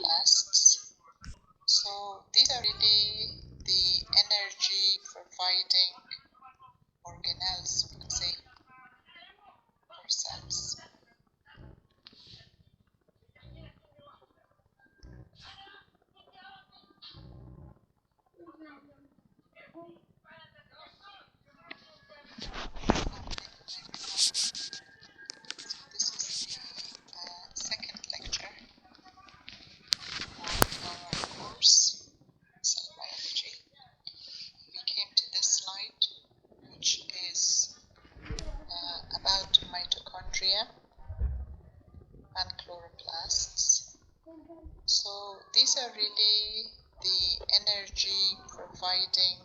chloroplasts. So these are really the energy providing organelles, we could say, for cells. This is the second lecture of our course, cell biology. We came to this slide, which is about mitochondria and chloroplasts. So these are really the energy providing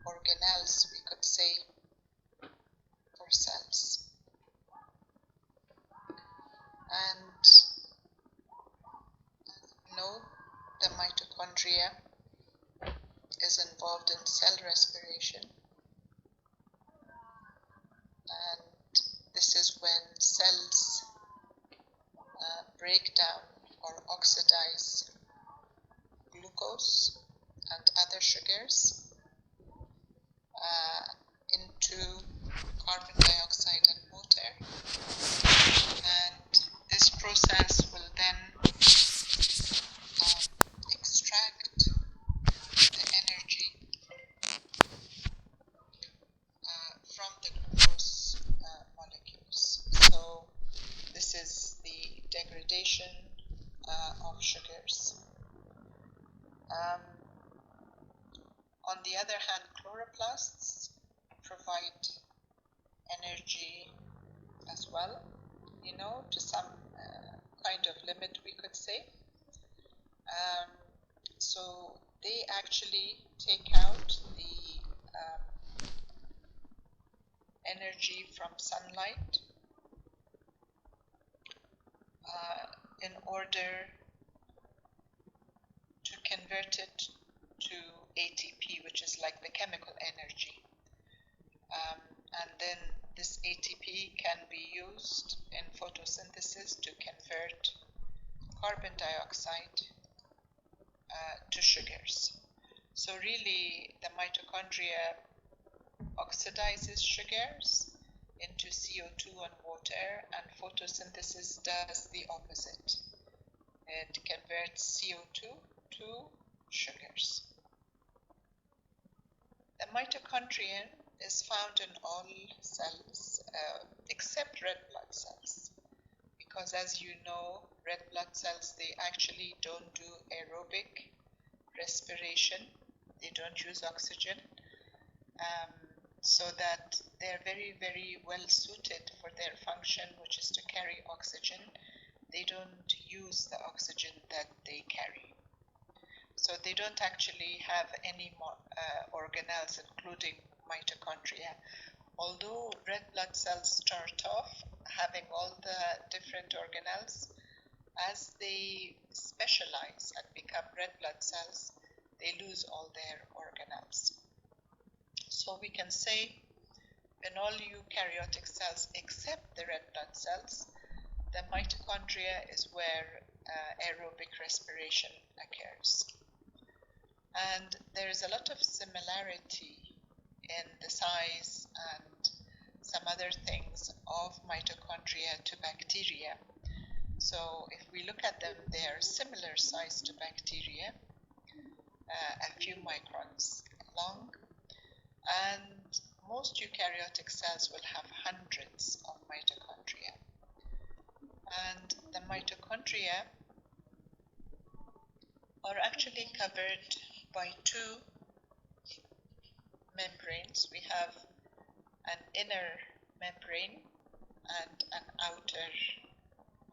organelles, we could say, for cells. And as you know, the mitochondria is involved in cell respiration, and this is when cells break down or oxidize glucose and other sugars into carbon dioxide and water, and this process will then extract the energy from the glucose molecules. So this is the degradation of sugars. On the other hand, chloroplasts provide energy as well, to some kind of limit, we could say. So they actually take out the energy from sunlight in order to convert it to ATP, which is like the chemical energy. And then this ATP can be used in photosynthesis to convert carbon dioxide to sugars. So really, the mitochondria oxidizes sugars into CO2 and water, and photosynthesis does the opposite. It converts CO2 to sugars. The mitochondrion is found in all cells except red blood cells, because as you know, red blood cells, they actually don't do aerobic respiration. They don't use oxygen, so that they're very, very well suited for their function, which is to carry oxygen. They don't use the oxygen that they carry. So they don't actually have any more organelles, including mitochondria. Although red blood cells start off having all the different organelles, as they specialize and become red blood cells, they lose all their organelles. So we can say in all eukaryotic cells except the red blood cells, the mitochondria is where aerobic respiration occurs. And there is a lot of similarity in the size and some other things of mitochondria to bacteria. So if we look at them, they are similar size to bacteria, a few microns long, and most eukaryotic cells will have hundreds of mitochondria. And the mitochondria are actually covered by two membranes. We have an inner membrane and an outer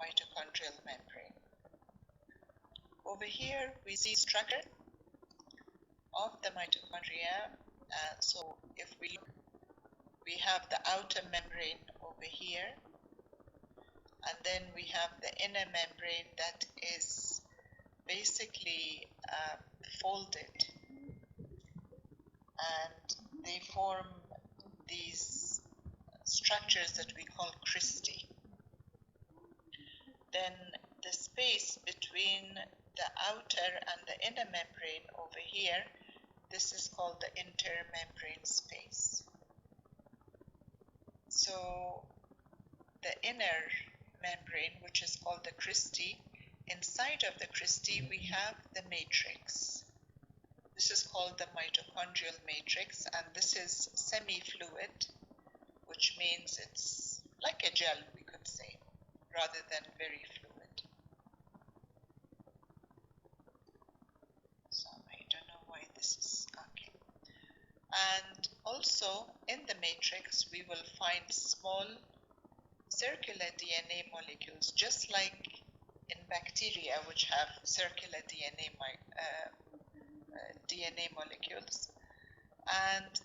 mitochondrial membrane. Over here we see structure of the mitochondria. So if we look, we have the outer membrane over here, and then we have the inner membrane that is basically folded, and they form these structures that we call cristae. Then the space between outer and the inner membrane over here, this is called the intermembrane space. So the inner membrane, which is called the cristae, inside of the cristae we have the matrix. This is called the mitochondrial matrix, and this is semi-fluid, which means it's like a gel, we could say, rather than very fluid. So I don't know why this is okay. And also in the matrix we will find small circular DNA molecules, just like in bacteria, which have circular DNA molecules. And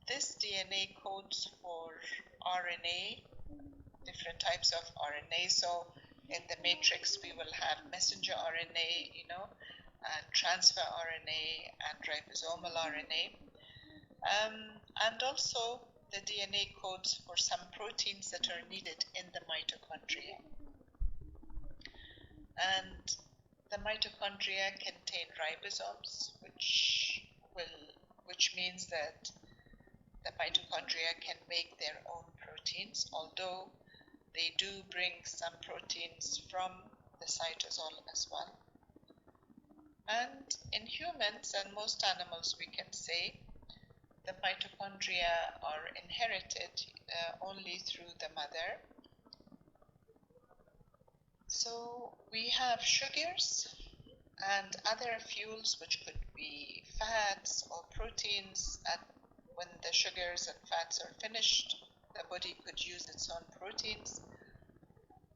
this DNA codes for RNA, different types of RNA. So in the matrix we will have messenger RNA, and transfer RNA and ribosomal RNA. And also the DNA codes for some proteins that are needed in the mitochondria. And the mitochondria contain ribosomes, which means that the mitochondria can make their own proteins, although they do bring some proteins from the cytosol as well. And in humans and most animals, we can say the mitochondria are inherited only through the mother. So we have sugars and other fuels, which could be fats or proteins, and when the sugars and fats are finished, the body could use its own proteins.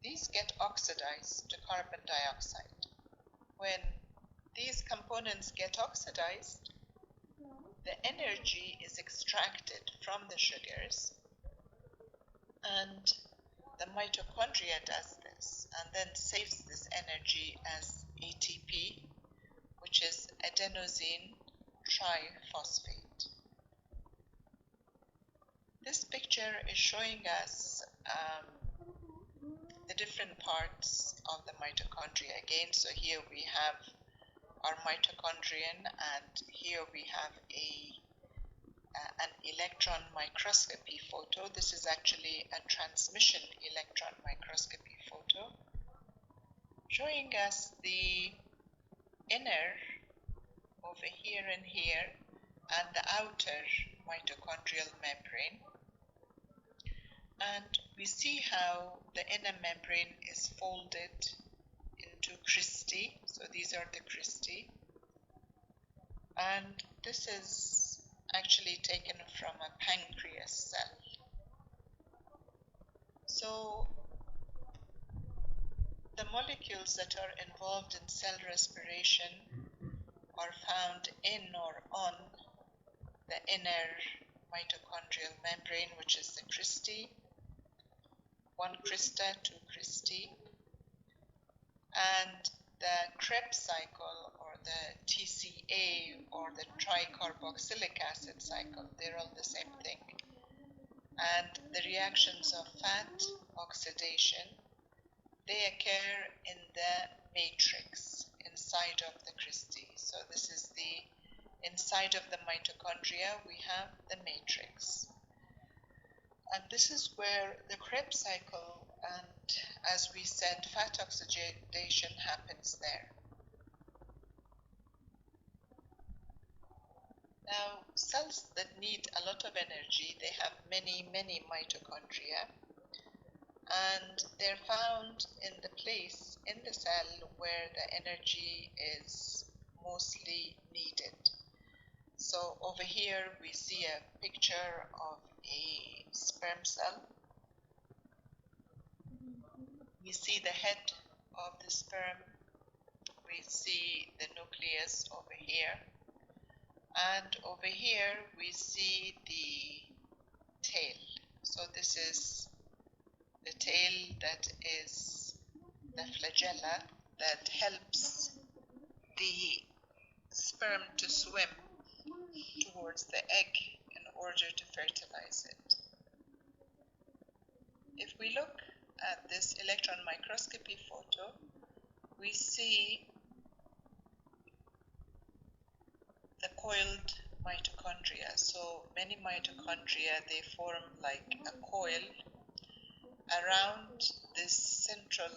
These get oxidized to carbon dioxide. When these components get oxidized, the energy is extracted from the sugars, and the mitochondria does this and then saves this energy as ATP, which is adenosine triphosphate. This picture is showing us the different parts of the mitochondria again. So here we have our mitochondrion, and here we have an electron microscopy photo. This is actually a transmission electron microscopy photo showing us the inner over here and here and the outer mitochondrial membrane. And we see how the inner membrane is folded into cristae. So these are the cristae. And this is actually taken from a pancreas cell. So the molecules that are involved in cell respiration are found in or on the inner mitochondrial membrane, which is the cristae, one crista, two cristae, and the Krebs cycle, or the TCA, or the tricarboxylic acid cycle, they're all the same thing. And the reactions of fat oxidation, they occur in the matrix inside of the cristae. So this is the inside of the mitochondria, we have the matrix. And this is where the Krebs cycle and, as we said, fat oxidation happens there. Now, cells that need a lot of energy, they have many, many mitochondria, and they're found in the place in the cell where the energy is mostly needed. So over here we see a picture of a sperm cell. We see the head of the sperm, we see the nucleus over here, and over here we see the tail. So this is the tail, that is the flagella that helps the sperm to swim towards the egg in order to fertilize it. If we look at this electron microscopy photo, we see coiled mitochondria. So many mitochondria, they form like a coil around this central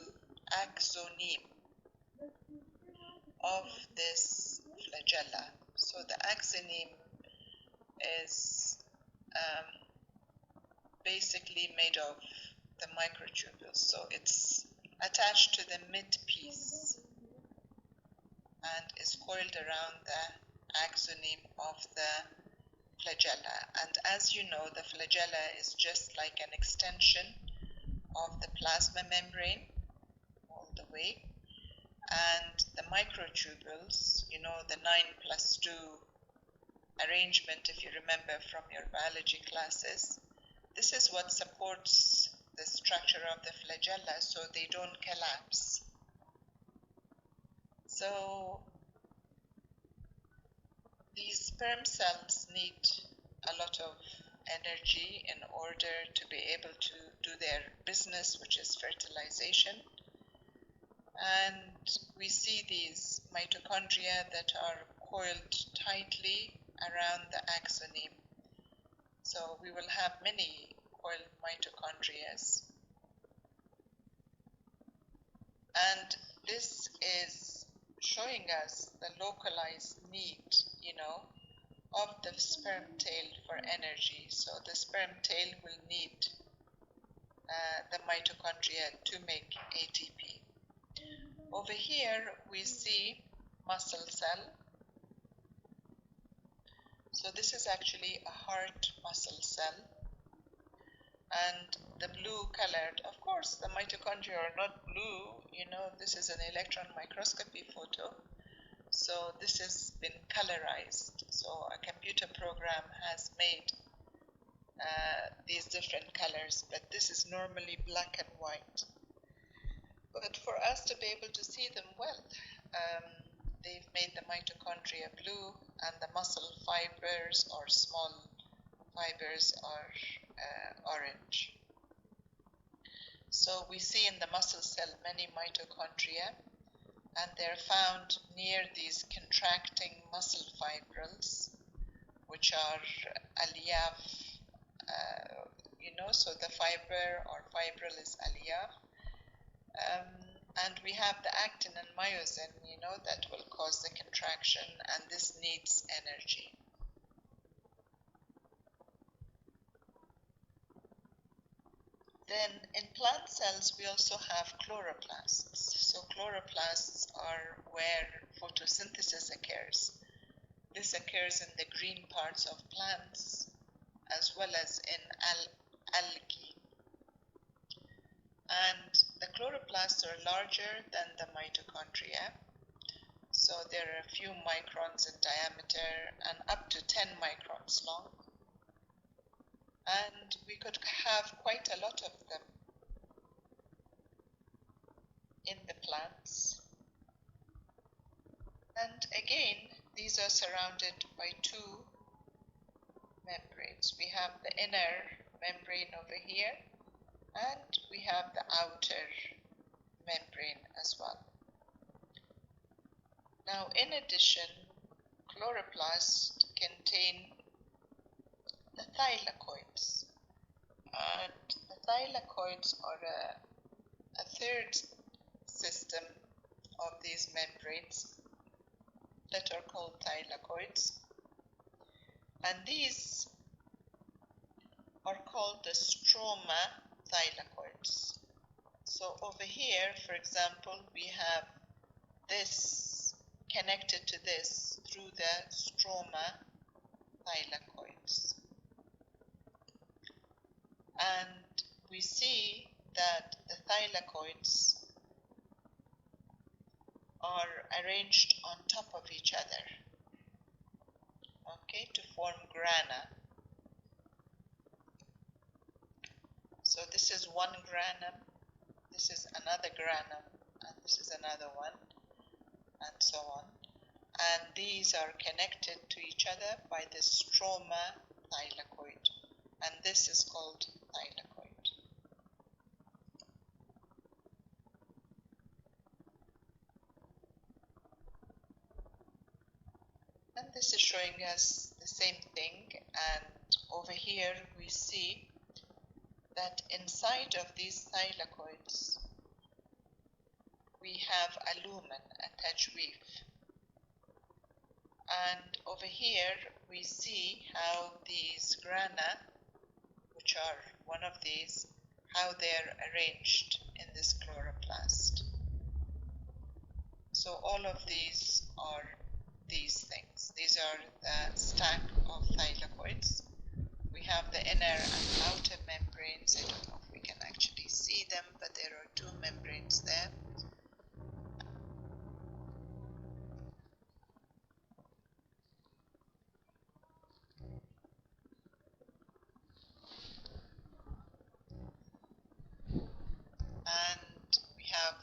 axoneme of this flagella. So the axoneme is basically made of the microtubules. So it's attached to the mid-piece and is coiled around the axoneme of the flagella. And as you know, the flagella is just like an extension of the plasma membrane all the way. And the microtubules, you know, the 9+2 arrangement, if you remember from your biology classes, this is what supports the structure of the flagella so they don't collapse. So these sperm cells need a lot of energy in order to be able to do their business, which is fertilization. And we see these mitochondria that are coiled tightly around the axoneme. So we will have many coiled mitochondria. And this is showing us the localized need, you know, of the sperm tail for energy. So the sperm tail will need the mitochondria to make ATP. Over here we see muscle cell. So this is actually a heart muscle cell. And the blue colored, of course, the mitochondria are not blue, you know, this is an electron microscopy photo. So this has been colorized. So a computer program has made these different colors, but this is normally black and white. But for us to be able to see them well, they've made the mitochondria blue and the muscle fibers or small fibers are orange. So we see in the muscle cell many mitochondria, and they're found near these contracting muscle fibrils, which are aliyaf, you know, so the fiber or fibril is aliyaf. And we have the actin and myosin, you know, that will cause the contraction, and this needs energy. Then in plant cells, we also have chloroplasts. So chloroplasts are where photosynthesis occurs. This occurs in the green parts of plants as well as in algae. And the chloroplasts are larger than the mitochondria. So there are a few microns in diameter and up to 10 microns long. And we could have quite a lot of them in the plants. And again, these are surrounded by two membranes. We have the inner membrane over here, and we have the outer membrane as well. Now, in addition, chloroplasts contain the thylakoids. And the thylakoids are a third system of these membranes that are called thylakoids. And these are called the stroma thylakoids. So over here, for example, we have this connected to this through the stroma thylakoids. And we see that the thylakoids are arranged on top of each other, okay, to form grana. So this is one granum, this is another granum, and this is another one, and so on. And these are connected to each other by the stroma thylakoid, and this is called thylakoid. And this is showing us the same thing, and over here we see that inside of these thylakoids we have a lumen, a tajweef. And over here we see how these grana, which are one of these, how they're arranged in this chloroplast. So all of these are these things. These are the stack of thylakoids. We have the inner and outer membranes. I don't know if we can actually see them, but there are two membranes there. And we have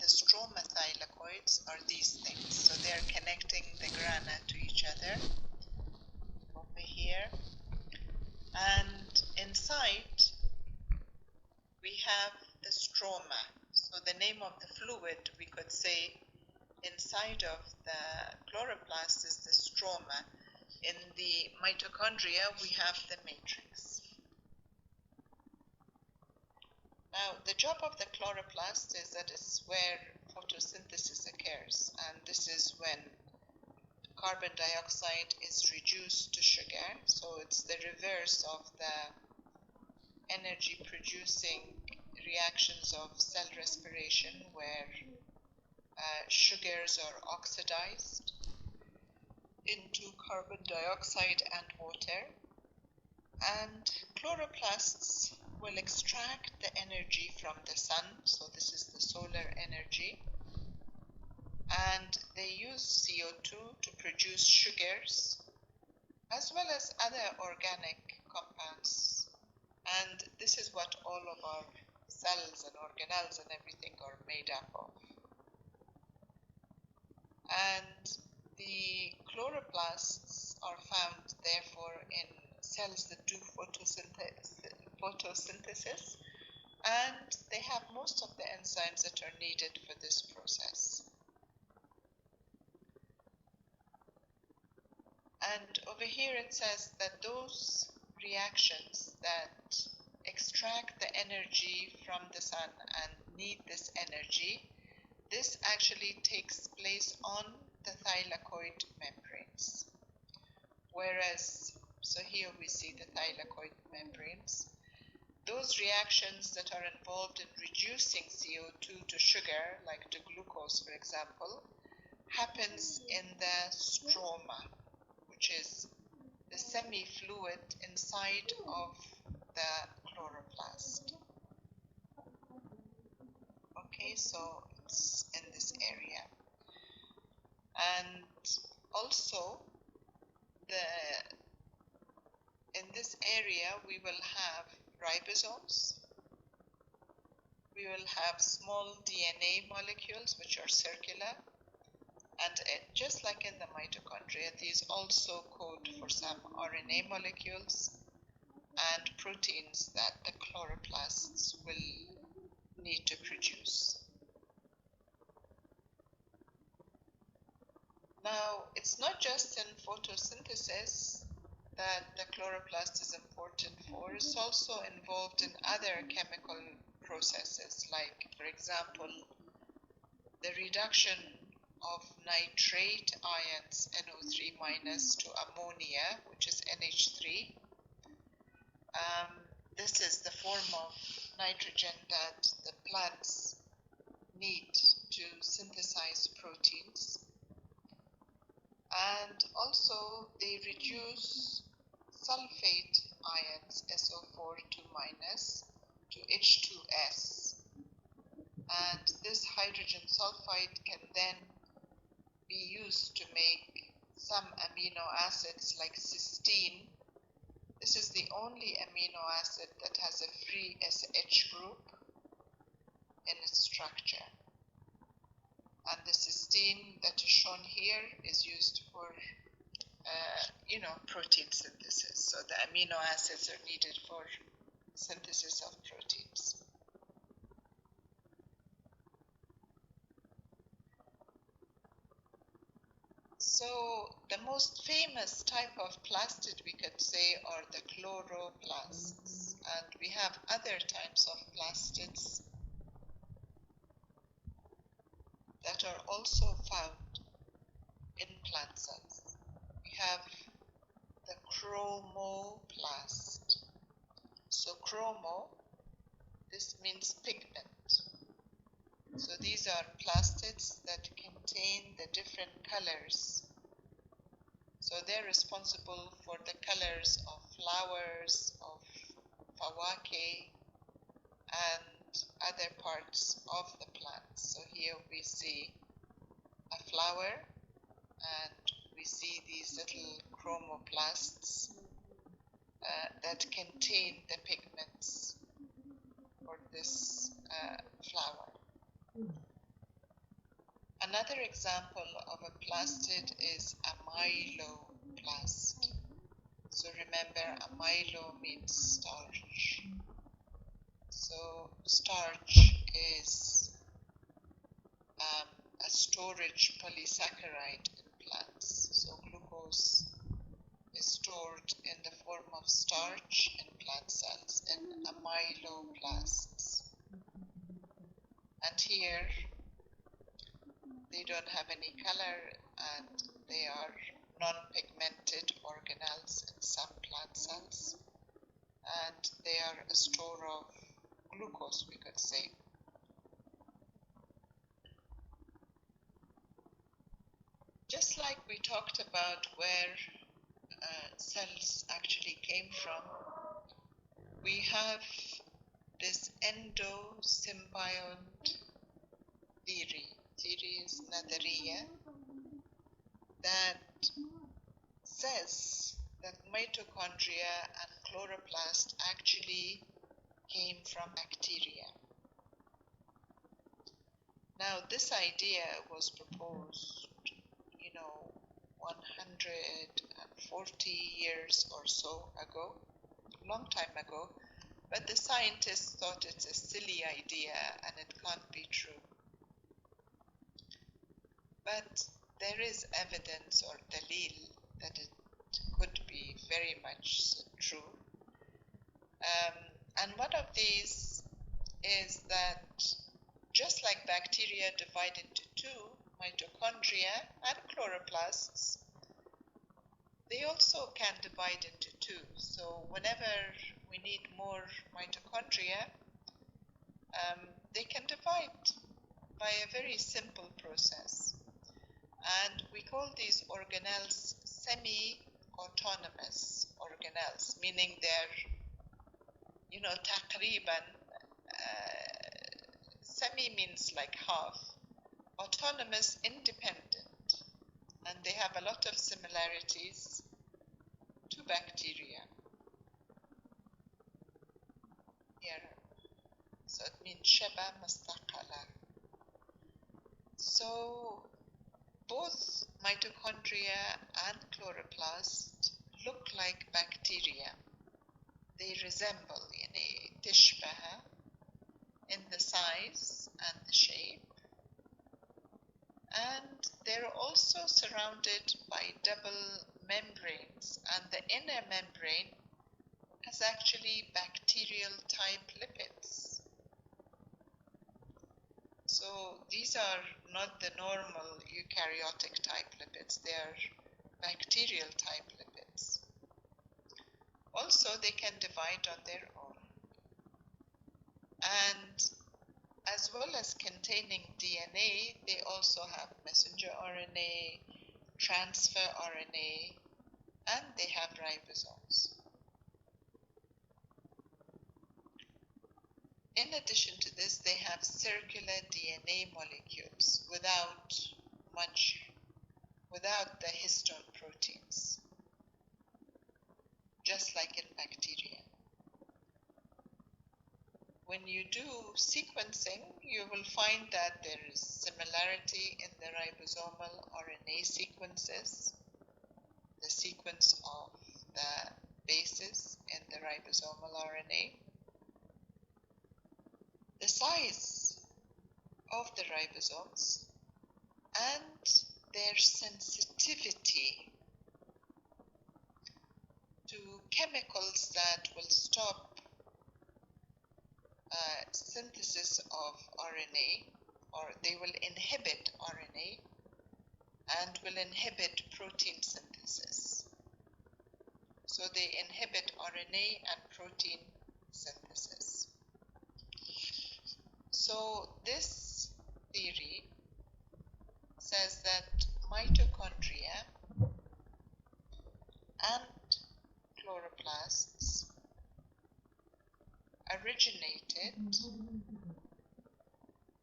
the stroma thylakoids are these things. So they're connecting the grana to each other over here. And inside we have the stroma. So the name of the fluid, we could say, inside of the chloroplast is the stroma. In the mitochondria we have the matrix. Now, the job of the chloroplast is that it's where photosynthesis occurs, and this is when carbon dioxide is reduced to sugar. So it's the reverse of the energy producing reactions of cell respiration, where sugars are oxidized into carbon dioxide and water, and chloroplasts will extract the energy from the sun. So this is the solar energy, and they use CO2 to produce sugars as well as other organic compounds, and this is what all of our cells and organelles and everything are made up of. And the chloroplasts are found therefore in cells that do photosynthesis, and they have most of the enzymes that are needed for this process. And over here it says that those reactions that extract the energy from the sun and need this energy, this actually takes place on the thylakoid membranes. Whereas, so here we see the thylakoid membranes. Those reactions that are involved in reducing CO2 to sugar, like to glucose, for example, happens in the stroma, which is the semi-fluid inside of the chloroplast. Okay, so it's in this area. And also, in this area we will have ribosomes. We will have small DNA molecules which are circular, and just like in the mitochondria, these also code for some RNA molecules and proteins that the chloroplasts will need to produce. Now, it's not just in photosynthesis that the chloroplast is important for. It's also involved in other chemical processes, like, for example, the reduction of nitrate ions, NO3 minus, to ammonia, which is NH3. This is the form of nitrogen that the plants need to synthesize proteins. And also they reduce sulfate ions, SO4 minus, to H2S. And this hydrogen sulfide can then be used to make some amino acids like cysteine. This is the only amino acid that has a free SH group in its structure. And the cysteine that is shown here is used for, protein synthesis. So the amino acids are needed for synthesis of proteins. So the most famous type of plastid, we could say, are the chloroplasts. And we have other types of plastids that are also found in plant cells. We have the chromoplast. So chromo, this means pigment. So these are plastids that contain the different colors. So they're responsible for the colors of flowers, of fawake, and other parts of the plant. So here we see a flower, and we see these little chromoplasts that contain the pigments for this flower. Another example of a plastid is a myeloplast. So remember, amylo means starch. So starch is a storage polysaccharide in plants. So glucose is stored in the form of starch in plant cells, in amyloplasts. And here they don't have any color, and they are non-pigmented organelles in some plant cells, and they are a store of glucose, we could say. Just like we talked about where cells actually came from, we have this endosymbiont theory. Theory is nadariya, that says that mitochondria and chloroplast actually came from bacteria. Now, this idea was proposed, 140 years or so ago, long time ago, but the scientists thought it's a silly idea and it can't be true. But there is evidence or dalil that it could be very much true. And one of these is that just like bacteria divide into two, mitochondria and chloroplasts, they also can divide into two. So whenever we need more mitochondria, they can divide by a very simple process. And we call these organelles semi-autonomous organelles, meaning they're, taqriban, semi means like half, autonomous, independent, and they have a lot of similarities to bacteria. Here, so it means shaba mustaqala. So both mitochondria and chloroplast look like bacteria. They resemble, tishbaha, in the size and the shape. And they're also surrounded by double membranes, and the inner membrane has actually bacterial type lipids. So these are not the normal eukaryotic type lipids, they are bacterial type lipids. Also, they can divide on their own. And as well as containing DNA, they also have messenger RNA, transfer RNA, and they have ribosomes. In addition to this, they have circular DNA molecules without the histone proteins, just like in bacteria. When you do sequencing, you will find that there is similarity in the ribosomal RNA sequences, the sequence of the bases in the ribosomal RNA. The size of the ribosomes and their sensitivity to chemicals that will stop synthesis of RNA, or they will inhibit RNA and will inhibit protein synthesis. So they inhibit RNA and protein synthesis. So this theory says that mitochondria and chloroplasts originated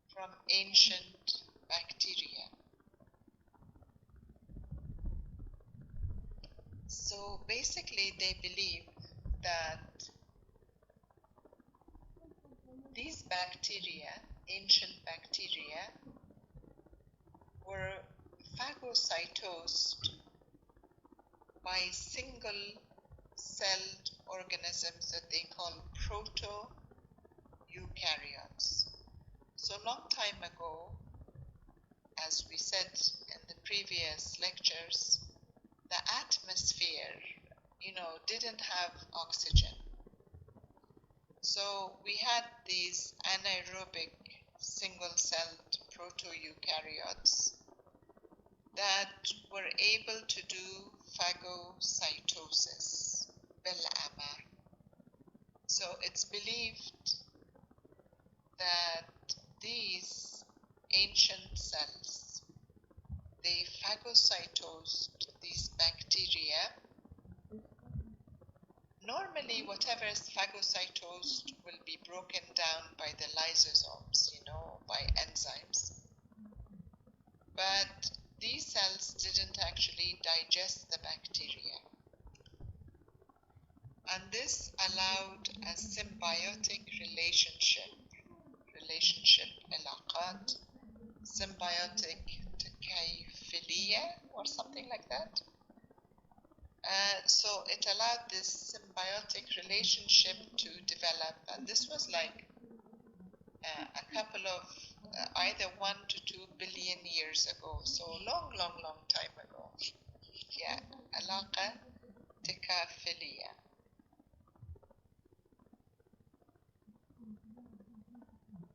from ancient bacteria. So basically they believe that these bacteria, ancient bacteria, were phagocytosed by single-celled organisms that they call proto-eukaryotes. So long time ago, as we said in the previous lectures, the atmosphere, didn't have oxygen. So we had these anaerobic single-celled proto-eukaryotes that were able to do phagocytosis, بالعمى. So it's believed that these ancient cells, they phagocytosed these bacteria. Normally, whatever is phagocytosed will be broken down by the lysosomes, by enzymes. But these cells didn't actually digest the bacteria. And this allowed a symbiotic relationship, علاقات, symbiotic تكيفيلية or something like that. So it allowed this symbiotic relationship to develop, and this was like a couple of either 1 to 2 billion years ago, so long time ago. Yeah, علاقة تكافلية.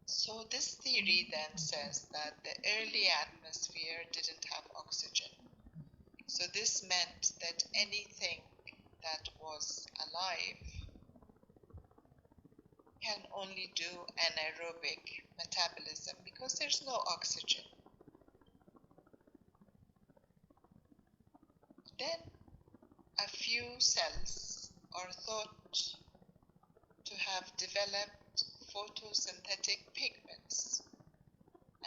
So this theory then says that the early atmosphere didn't have oxygen. So this meant that anything that was alive can only do anaerobic metabolism because there's no oxygen. Then a few cells are thought to have developed photosynthetic pigments.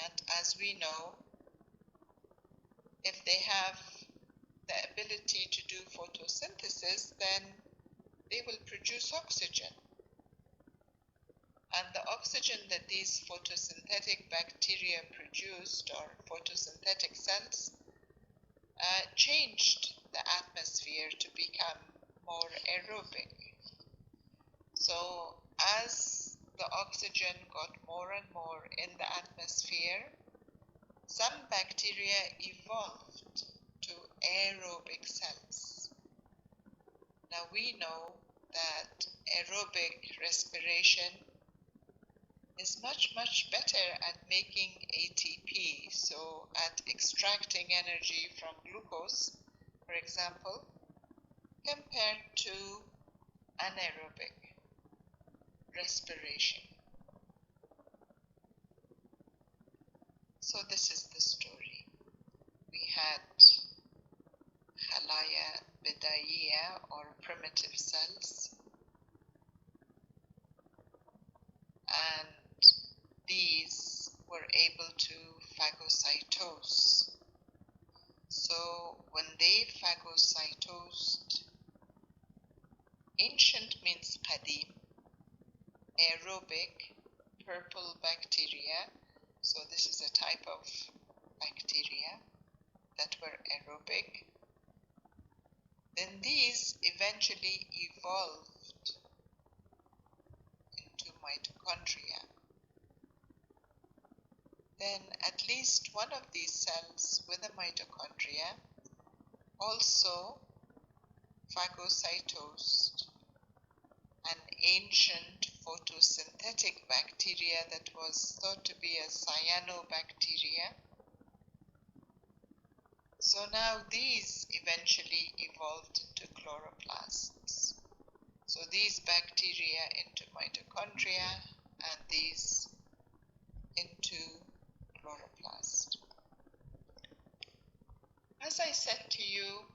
And as we know, if they have the ability to do photosynthesis, then they will produce oxygen. And the oxygen that these photosynthetic bacteria produced, or photosynthetic cells, changed the atmosphere to become more aerobic. So as the oxygen got more and more in the atmosphere, some bacteria evolved to aerobic cells. Now we know that aerobic respiration is much better at making ATP, so at extracting energy from glucose, for example, compared to anaerobic respiration. So this is the story. We had خلايا بدائية or primitive cells, and these were able to phagocytose. So when they phagocytosed, ancient means qadim, aerobic, purple bacteria. So this is a type of bacteria that were aerobic. Then these eventually evolved into mitochondria. then at least one of these cells with a mitochondria also phagocytosed an ancient photosynthetic bacteria that was thought to be a cyanobacteria. So now these eventually evolved into chloroplasts. So these bacteria into mitochondria and these into chloroplast. As I said to you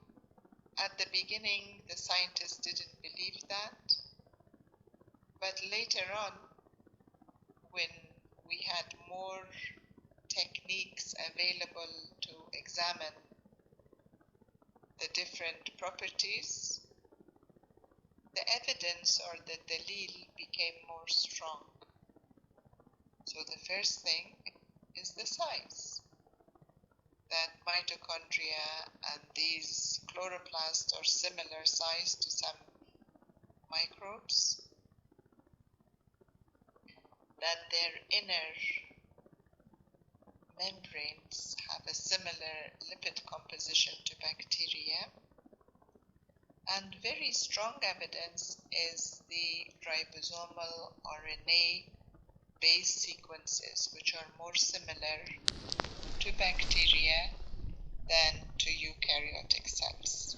at the beginning, the scientists didn't believe that, but later on, when we had more techniques available to examine the different properties, the evidence or the dalil became more strong. So the first thing is the size. That mitochondria and these chloroplasts are similar size to some microbes, that their inner membranes have a similar lipid composition to bacteria, and very strong evidence is the ribosomal RNA base sequences, which are more similar to bacteria than to eukaryotic cells.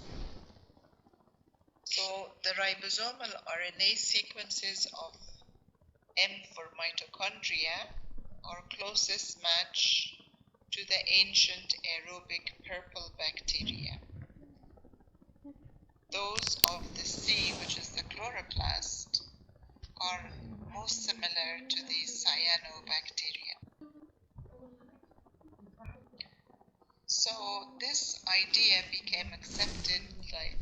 So the ribosomal RNA sequences of M for mitochondria are closest match to the ancient aerobic purple bacteria. Those of the C, which is the chloroplast, are most similar to these cyanobacteria. So this idea became accepted, like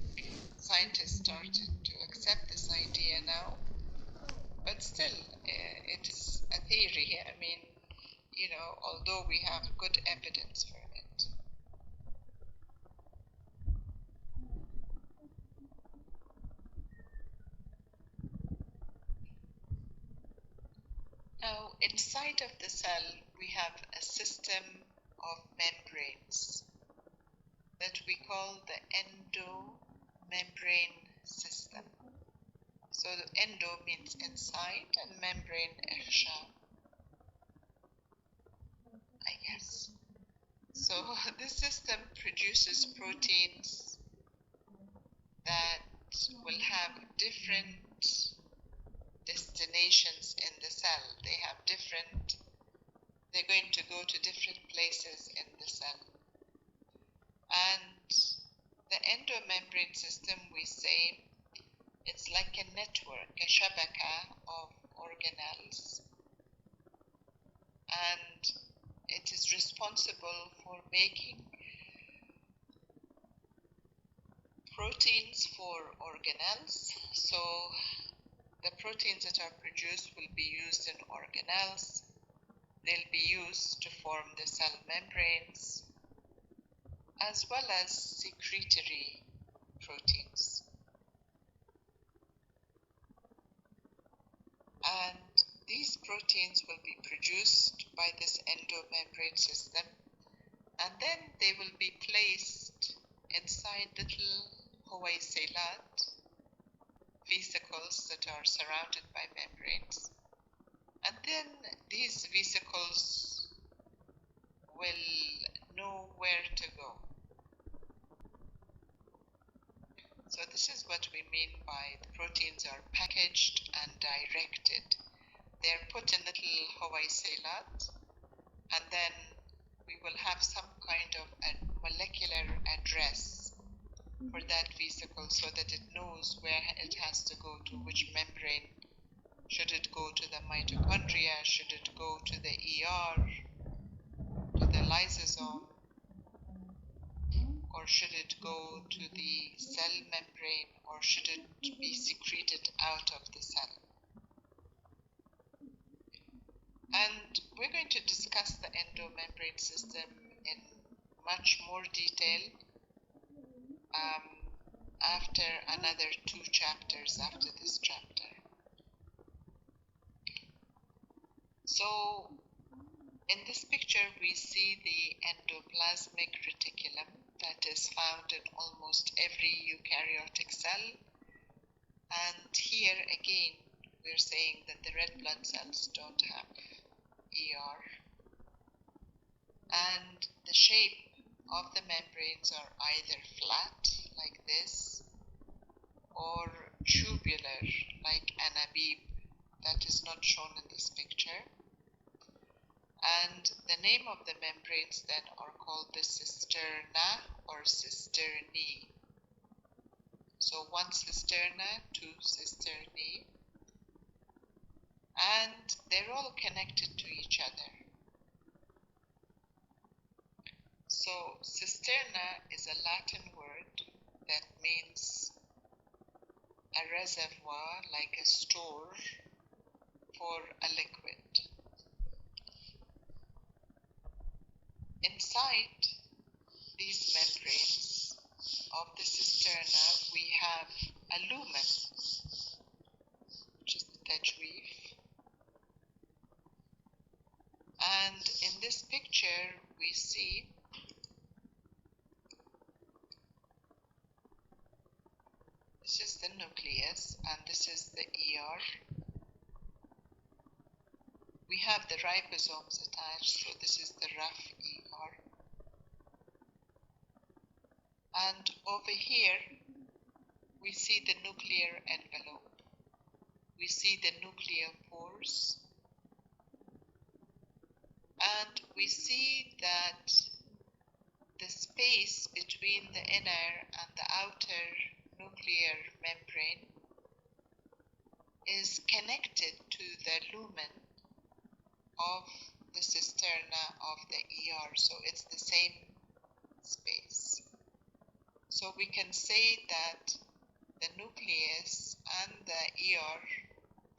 scientists started to accept this idea now, but still it is a theory. I mean, although we have good evidence for it. Now, inside of the cell, we have a system of membranes that we call the endomembrane system. So the endo means inside and membrane ikhsha, I guess. So this system produces proteins that will have different destinations in the cell. They're going to go to different places in the cell. And the endomembrane system, we say, it's like a network, a shabaka of organelles. And it is responsible for making proteins for organelles. So the proteins that are produced will be used in organelles. They'll be used to form the cell membranes, as well as secretory proteins. And these proteins will be produced by this endomembrane system, and then they will be placed inside little huwaysilat, vesicles that are surrounded by membranes. And then these vesicles will know where to go. So this is what we mean by the proteins are packaged and directed. They're put in little huwaysilat, and then we will have some kind of a molecular address for that vesicle so that it knows where it has to go to, which membrane. Should it go to the mitochondria? Should it go to the ER, to the lysosome? Or should it go to the cell membrane? Or should it be secreted out of the cell? And we're going to discuss the endomembrane system in much more detail after another 2 chapters after this chapter. So In this picture, we see the endoplasmic reticulum that is found in almost every eukaryotic cell. And here again, we're saying that the red blood cells don't have ER. And the shape of the membranes are either flat, like this, or tubular, like anabib, that is not shown in this picture. And the name of the membranes then are called the cisterna or cisternae. So one cisterna, two cisternae, and they're all connected to each other. So cisterna is a Latin word that means a reservoir, like a store for a liquid. Inside these membranes of the cisterna, we have a lumen, which is the tajweef. And in this picture, we see this is the nucleus and this is the ER. We have the ribosomes attached, so this is the rough ER. And over here, we see the nuclear envelope. We see the nuclear pores. And we see that the space between the inner and the outer nuclear membrane is connected to the lumen of the cisterna of the ER, so it's the same space. So we can say that the nucleus and the ER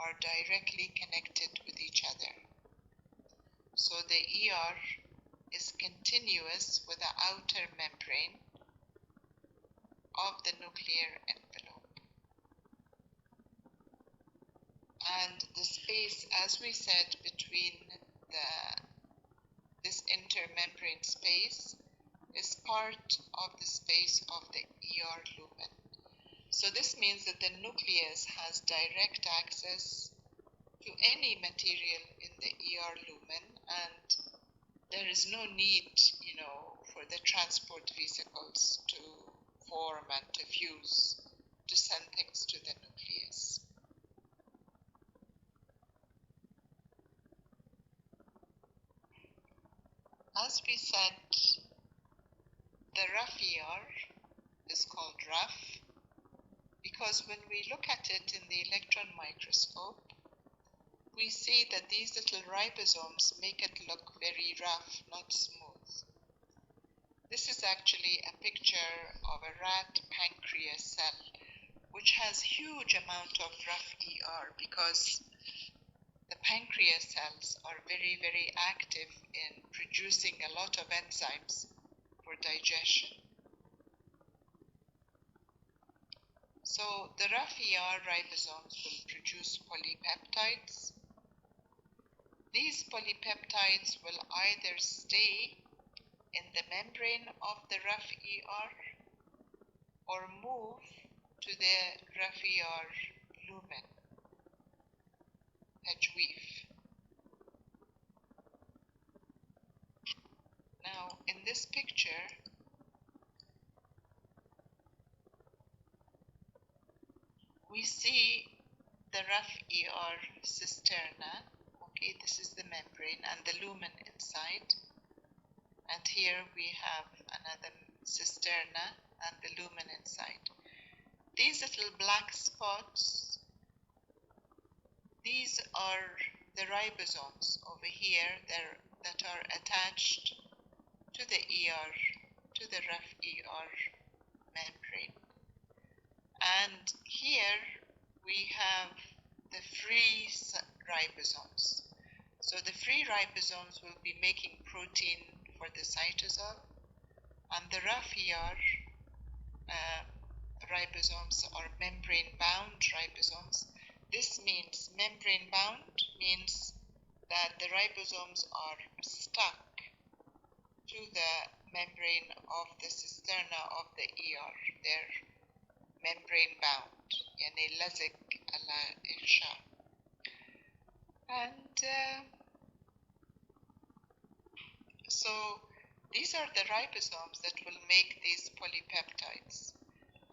are directly connected with each other. So the ER is continuous with the outer membrane of the nuclear envelope. And the space, as we said, between this intermembrane space is part of the space of the ER lumen. So this means that the nucleus has direct access to any material in the ER lumen, and there is no need, for the transport vesicles to form and to fuse to send things to the nucleus. As we said, the rough ER is called rough because when we look at it in the electron microscope, we see that these little ribosomes make it look very rough, not smooth. This is actually a picture of a rat pancreas cell, which has huge amount of rough ER because the pancreas cells are very, very active in producing a lot of enzymes for digestion. So the rough ER ribosomes will produce polypeptides. These polypeptides will either stay in the membrane of the rough ER or move to the rough ER lumen, tajweef. Now, in this picture, we see the rough ER cisterna. Okay, this is the membrane and the lumen inside. And here we have another cisterna and the lumen inside. These little black spots, these are the ribosomes over here that are attached to the ER, to the rough ER membrane. And here we have the free ribosomes. So the free ribosomes will be making protein for the cytosol, and the rough ER ribosomes are membrane-bound ribosomes. This means membrane-bound means that the ribosomes are stuck to the membrane of the cisterna of the ER. They're membrane bound, يعني لزق على إغشاء. And so these are the ribosomes that will make these polypeptides.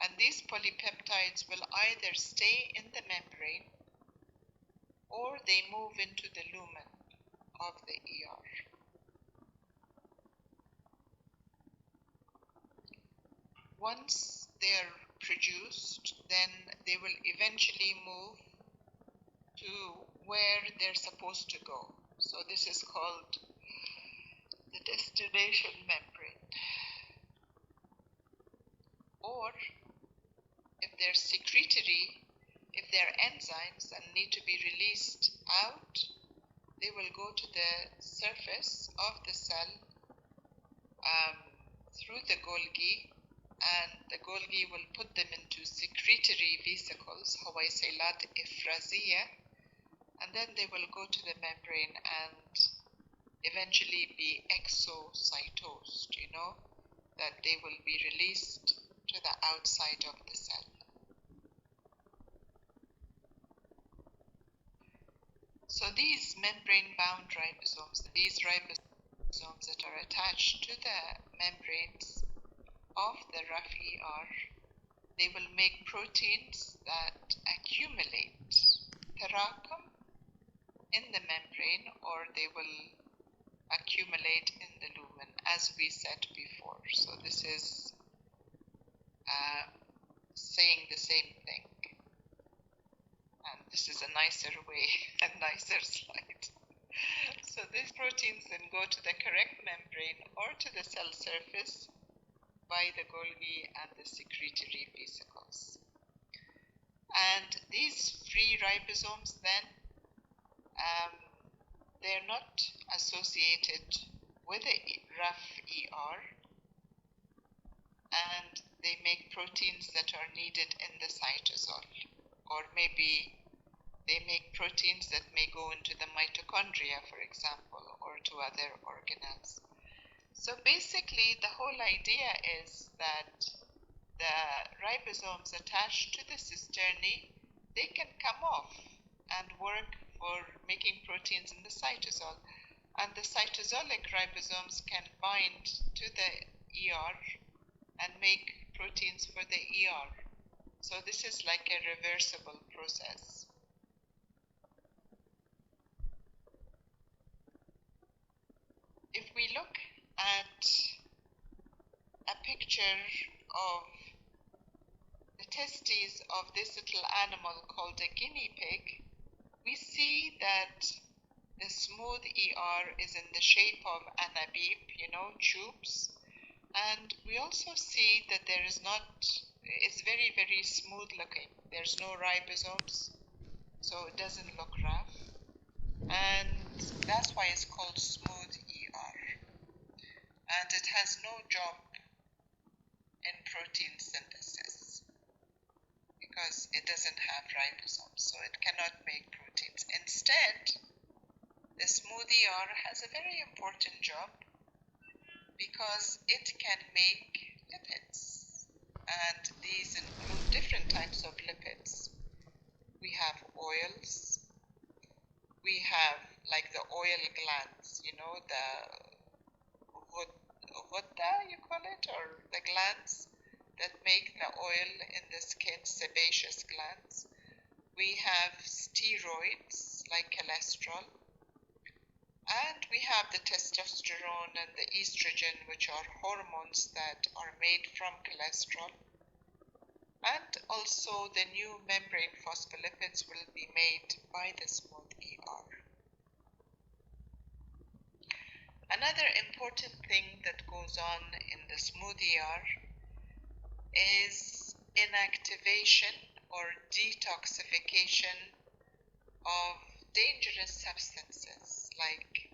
And these polypeptides will either stay in the membrane or they move into the lumen of the ER. Once they are produced, then they will eventually move to where they're supposed to go. So this is called the destination membrane. Or if they're secretory, if they're enzymes and need to be released out, they will go to the surface of the cell through the Golgi, and the Golgi will put them into secretory vesicles, Hawaiiselat Ifrazia, and then they will go to the membrane and eventually be exocytosed, that they will be released to the outside of the cell. So these membrane-bound ribosomes, these ribosomes that are attached to the membranes of the rough ER, they will make proteins that accumulate, terakum, in the membrane, or they will accumulate in the lumen, as we said before. So this is saying the same thing. And this is a nicer way, a nicer slide. So these proteins then go to the correct membrane or to the cell surface by the Golgi and the secretory vesicles. And these free ribosomes then, they're not associated with a rough ER, and they make proteins that are needed in the cytosol, or maybe they make proteins that may go into the mitochondria, for example, or to other organelles. So basically, the whole idea is that the ribosomes attached to the cisternae, they can come off and work for making proteins in the cytosol. And the cytosolic ribosomes can bind to the ER and make proteins for the ER. So this is like a reversible process. If we look at a picture of the testes of this little animal called a guinea pig, we see that the smooth ER is in the shape of anabib, tubes. And we also see that it's very, very smooth looking. There's no ribosomes, so it doesn't look rough. And that's why it's called smooth ER. And it has no job in protein synthesis because it doesn't have ribosomes, so it cannot make proteins. Instead, the smooth ER has a very important job because it can make lipids, and these include different types of lipids. We have oils, we have like the oil glands, the ghodda, you call it, or the glands that make the oil in the skin, sebaceous glands. We have steroids like cholesterol, and we have the testosterone and the estrogen, which are hormones that are made from cholesterol. And also the new membrane phospholipids will be made by the smooth ER. Another important thing that goes on in the smooth ER is inactivation or detoxification of dangerous substances like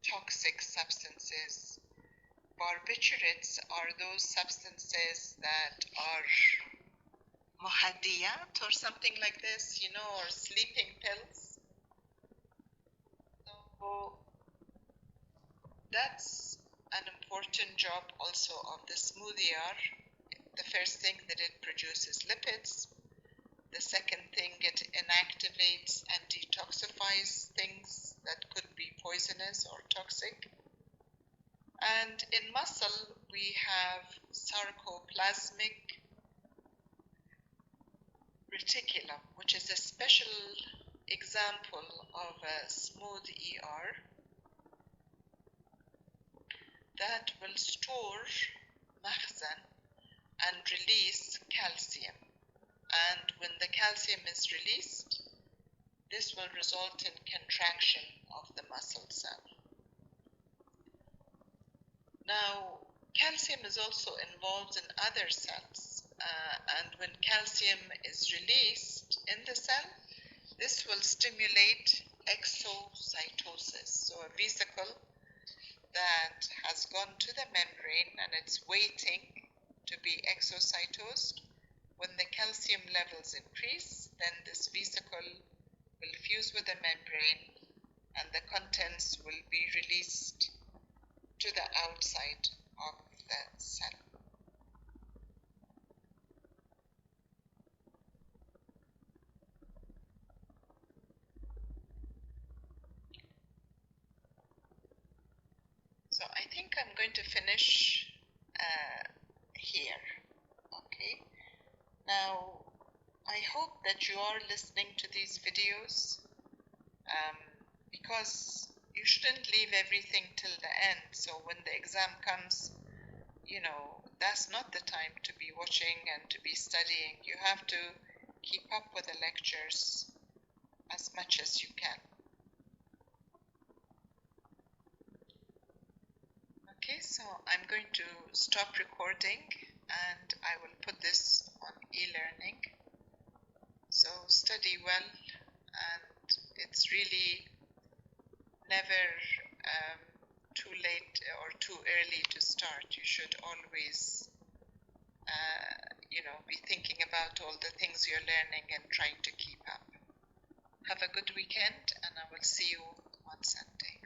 toxic substances. Barbiturates are those substances that are muhadiyat or something like this, or sleeping pills. So that's an important job also of the smooth ER. The first thing that it produces lipids. The second thing, it inactivates and detoxifies things that could be poisonous or toxic. And in muscle, we have sarcoplasmic reticulum, which is a special example of a smooth ER that will store makhzan and release calcium. And when the calcium is released, this will result in contraction of the muscle cell. Now, calcium is also involved in other cells, and when calcium is released in the cell, this will stimulate exocytosis. So a vesicle that has gone to the membrane and it's waiting to be exocytosed. When the calcium levels increase, then this vesicle will fuse with the membrane and the contents will be released to the outside of the cell. So I think I'm going to finish here. Okay. Now, I hope that you are listening to these videos because you shouldn't leave everything till the end. So when the exam comes, that's not the time to be watching and to be studying. You have to keep up with the lectures as much as you can. Okay, so I'm going to stop recording and I will put this on e-learning. So study well, and it's really never too late or too early to start. You should always, be thinking about all the things you're learning and trying to keep up. Have a good weekend, and I will see you on Sunday.